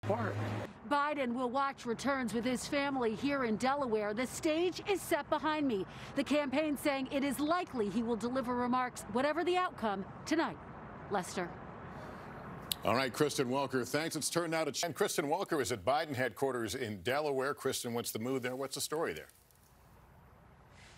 apart. Biden will watch returns with his family here in Delaware. The stage is set behind me. The campaign saying it is likely he will deliver remarks, whatever the outcome, tonight. Lester. All right, Kristen Welker, thanks. It's turned out and Kristen Welker is at Biden headquarters in Delaware. Kristen, what's the mood there? What's the story there?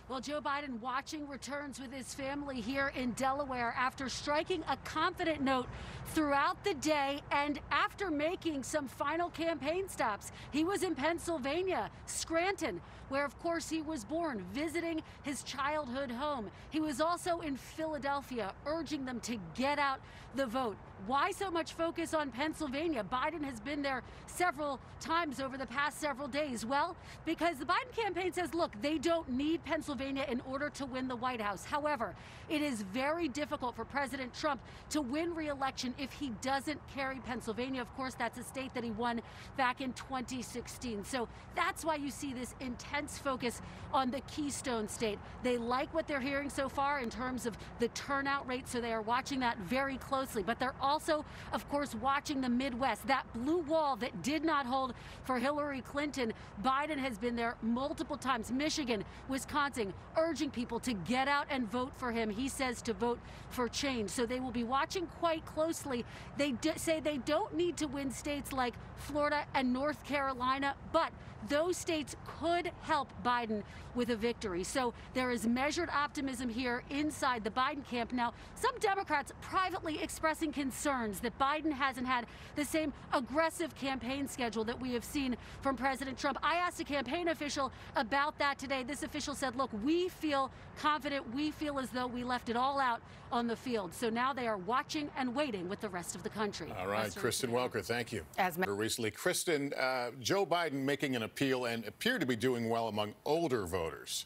Well, Joe Biden watching returns with his family here in Delaware after striking a confident note throughout the day and after making some final campaign stops. He was in Pennsylvania, Scranton, where, of course, he was born, visiting his childhood home. He was also in Philadelphia, urging them to get out the vote. Why so much focus on Pennsylvania? Biden has been there several times over the past several days. Well, because the Biden campaign says, look, they don't need Pennsylvania in order to win the White House. However, it is very difficult for President Trump to win re-election if he doesn't carry Pennsylvania. Of course, that's a state that he won back in 2016. So that's why you see this intense focus on the Keystone State. They like what they're hearing so far in terms of the turnout rate, so they are watching that very closely. But they're also, of course, watching the Midwest, that blue wall that did not hold for Hillary Clinton. Biden has been there multiple times, Michigan, Wisconsin, urging people to get out and vote for him. He says to vote for change. So they will be watching quite closely. They say they don't need to win states like Florida and North Carolina, but those states could help Biden with a victory. So there is measured optimism here inside the Biden camp. Now, some Democrats privately expressing concerns that Biden hasn't had the same aggressive campaign schedule that we have seen from President Trump. I asked a campaign official about that today. This official said, look, we feel confident. We feel as though we left it all out on the field. So now they are watching and waiting with the rest of the country. All right, Kristen Welker, thank you. As recently, Kristen, Joe Biden making an appeal and appeared to be doing well among older voters.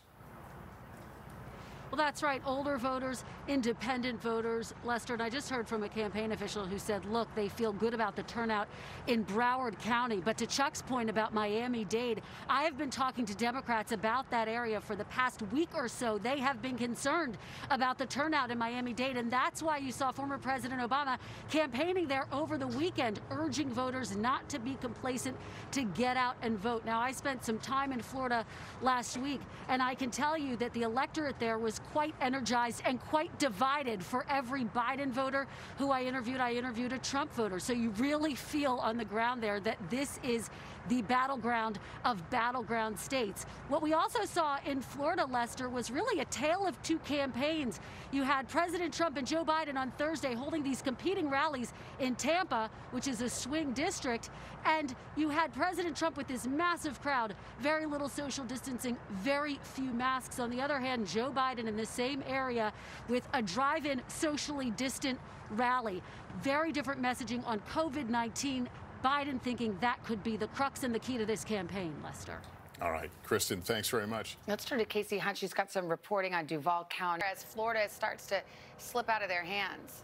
Well, that's right. Older voters, independent voters, Lester. And I just heard from a campaign official who said, look, they feel good about the turnout in Broward County. But to Chuck's point about Miami-Dade, I have been talking to Democrats about that area for the past week or so. They have been concerned about the turnout in Miami-Dade. And that's why you saw former President Obama campaigning there over the weekend, urging voters not to be complacent, to get out and vote. Now, I spent some time in Florida last week, and I can tell you that the electorate there was quite energized and quite divided. For every Biden voter who I interviewed a Trump voter. So you really feel on the ground there that this is the battleground of battleground states. What we also saw in Florida, Lester, was really a tale of two campaigns. You had President Trump and Joe Biden on Thursday holding these competing rallies in Tampa, which is a swing district, and you had President Trump with this massive crowd, very little social distancing, very few masks. On the other hand, Joe Biden in the same area with a drive-in socially distant rally. Very different messaging on COVID-19. Biden thinking that could be the crux and the key to this campaign, Lester. All right, Kristen, thanks very much. Let's turn to Casey Hunt. She's got some reporting on Duval County as Florida starts to slip out of their hands.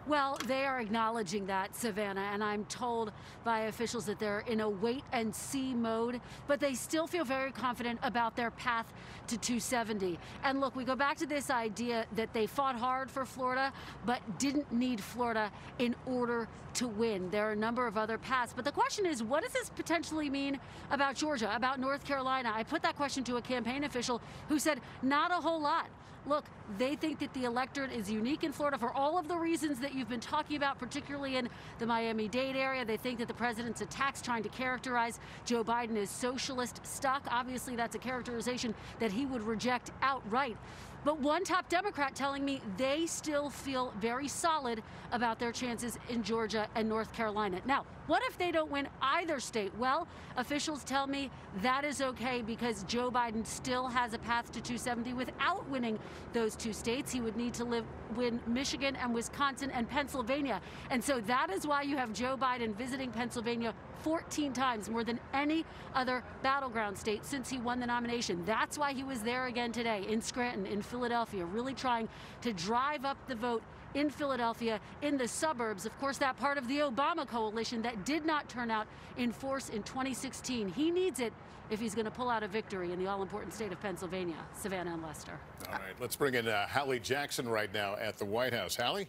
Well, they are acknowledging that, Savannah, and I'm told by officials that they're in a wait-and-see mode, but they still feel very confident about their path to 270. And look, we go back to this idea that they fought hard for Florida, but didn't need Florida in order to win. There are a number of other paths, but the question is, what does this potentially mean about Georgia, about North Carolina? I put that question to a campaign official who said not a whole lot. Look, they think that the electorate is unique in Florida for all of the reasons that you've been talking about, particularly in the Miami-Dade area. They think that the president's attacks trying to characterize Joe Biden as socialist stuck. Obviously, that's a characterization that he would reject outright. But one top Democrat telling me they still feel very solid about their chances in Georgia and North Carolina. Now, what if they don't win either state? Well, officials tell me that is okay because Joe Biden still has a path to 270 without winning those two states. He would need to win Michigan and Wisconsin and Pennsylvania. And so that is why you have Joe Biden visiting Pennsylvania 14 times, more than any other battleground state since he won the nomination. That's why he was there again today in Scranton, in Philadelphia, really trying to drive up the vote in Philadelphia, in the suburbs. Of course, that part of the Obama coalition that did not turn out in force in 2016. He needs it if he's going to pull out a victory in the all-important state of Pennsylvania. Savannah and Lester. All right, let's bring in Hallie Jackson right now at the White House. Hallie?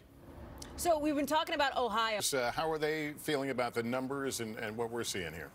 So we've been talking about Ohio. How are they feeling about the numbers and what we're seeing here?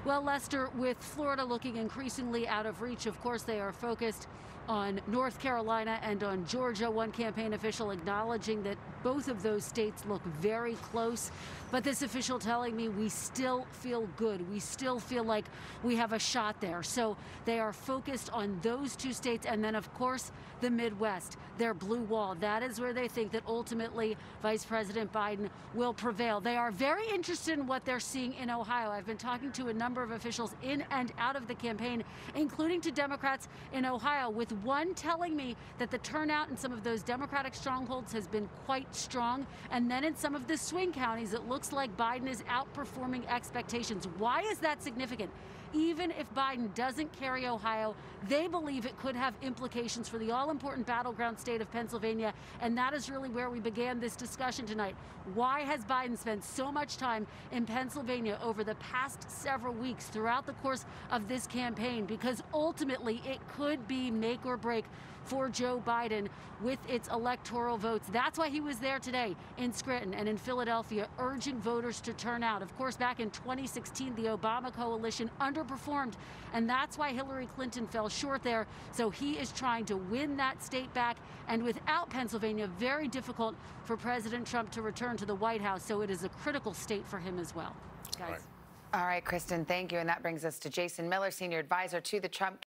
Well, Lester, with Florida looking increasingly out of reach, of course, they are focused on North Carolina and on Georgia. One campaign official acknowledging that both of those states look very close. But this official telling me we still feel good. We still feel like we have a shot there. So they are focused on those two states. And then, of course, the Midwest, their blue wall. That is where they think that ultimately Vice President Biden will prevail. They are very interested in what they're seeing in Ohio. I've been talking to a number of officials in and out of the campaign, including to Democrats in Ohio, with one telling me that the turnout in some of those Democratic strongholds has been quite strong. And then in some of the swing counties, it looks like Biden is outperforming expectations. Why is that significant? Even if Biden doesn't carry Ohio, they believe it could have implications for the all-important battleground state of Pennsylvania, and that is really where we began this discussion tonight. Why has Biden spent so much time in Pennsylvania over the past several weeks throughout the course of this campaign? Because ultimately, it could be make or break for Joe Biden with its electoral votes. That's why he was there today in Scranton and in Philadelphia, urging voters to turn out. Of course, back in 2016, the Obama coalition underperformed, and that's why Hillary Clinton fell short there. So he is trying to win that state back, and without Pennsylvania, very difficult for President Trump to return to the White House. So it is a critical state for him as well. Guys. All right, Kristen, thank you. And that brings us to Jason Miller, senior advisor to the Trump